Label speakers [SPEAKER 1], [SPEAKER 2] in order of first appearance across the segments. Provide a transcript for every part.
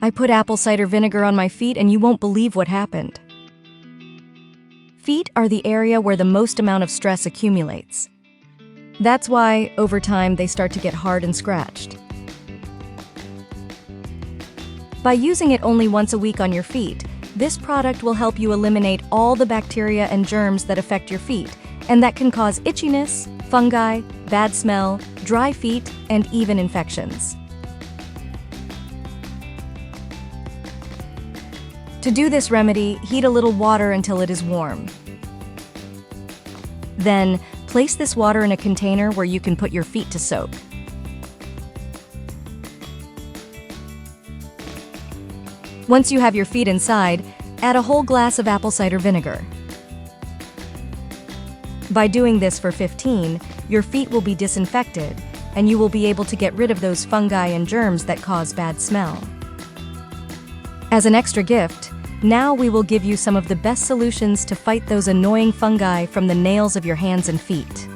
[SPEAKER 1] I put apple cider vinegar on my feet and you won't believe what happened. Feet are the area where the most amount of stress accumulates. That's why, over time, they start to get hard and scratched. By using it only once a week on your feet, this product will help you eliminate all the bacteria and germs that affect your feet, and that can cause itchiness, fungi, bad smell, dry feet, and even infections. To do this remedy, heat a little water until it is warm. Then, place this water in a container where you can put your feet to soak. Once you have your feet inside, add a whole glass of apple cider vinegar. By doing this for 15, your feet will be disinfected, and you will be able to get rid of those fungi and germs that cause bad smell. As an extra gift, now we will give you some of the best solutions to fight those annoying fungi from the nails of your hands and feet.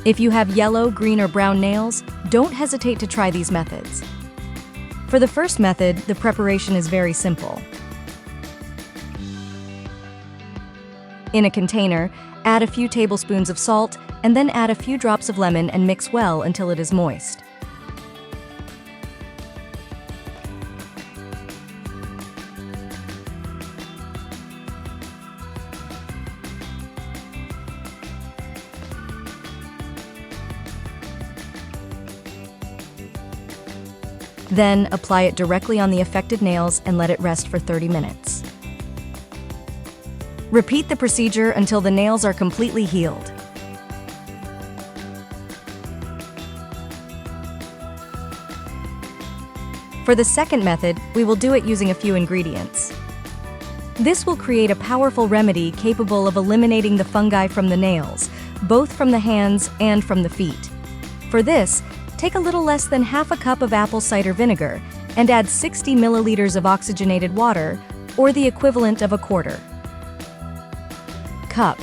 [SPEAKER 1] If you have yellow, green, or brown nails, don't hesitate to try these methods. For the first method, the preparation is very simple. In a container, add a few tablespoons of salt and then add a few drops of lemon and mix well until it is moist. Then, apply it directly on the affected nails and let it rest for 30 minutes. Repeat the procedure until the nails are completely healed. For the second method, we will do it using a few ingredients. This will create a powerful remedy capable of eliminating the fungi from the nails, both from the hands and from the feet. For this, take a little less than half a cup of apple cider vinegar and add 60 milliliters of oxygenated water, or the equivalent of a quarter cup.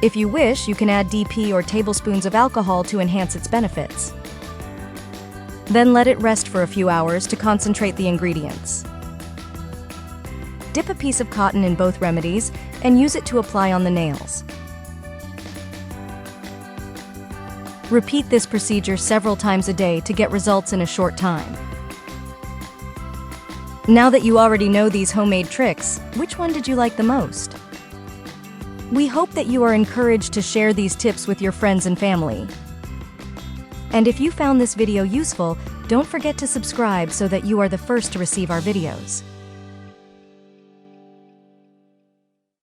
[SPEAKER 1] If you wish, you can add DP or tablespoons of alcohol to enhance its benefits. Then let it rest for a few hours to concentrate the ingredients. Dip a piece of cotton in both remedies and use it to apply on the nails. Repeat this procedure several times a day to get results in a short time. Now that you already know these homemade tricks, which one did you like the most? We hope that you are encouraged to share these tips with your friends and family. And if you found this video useful, don't forget to subscribe so that you are the first to receive our videos.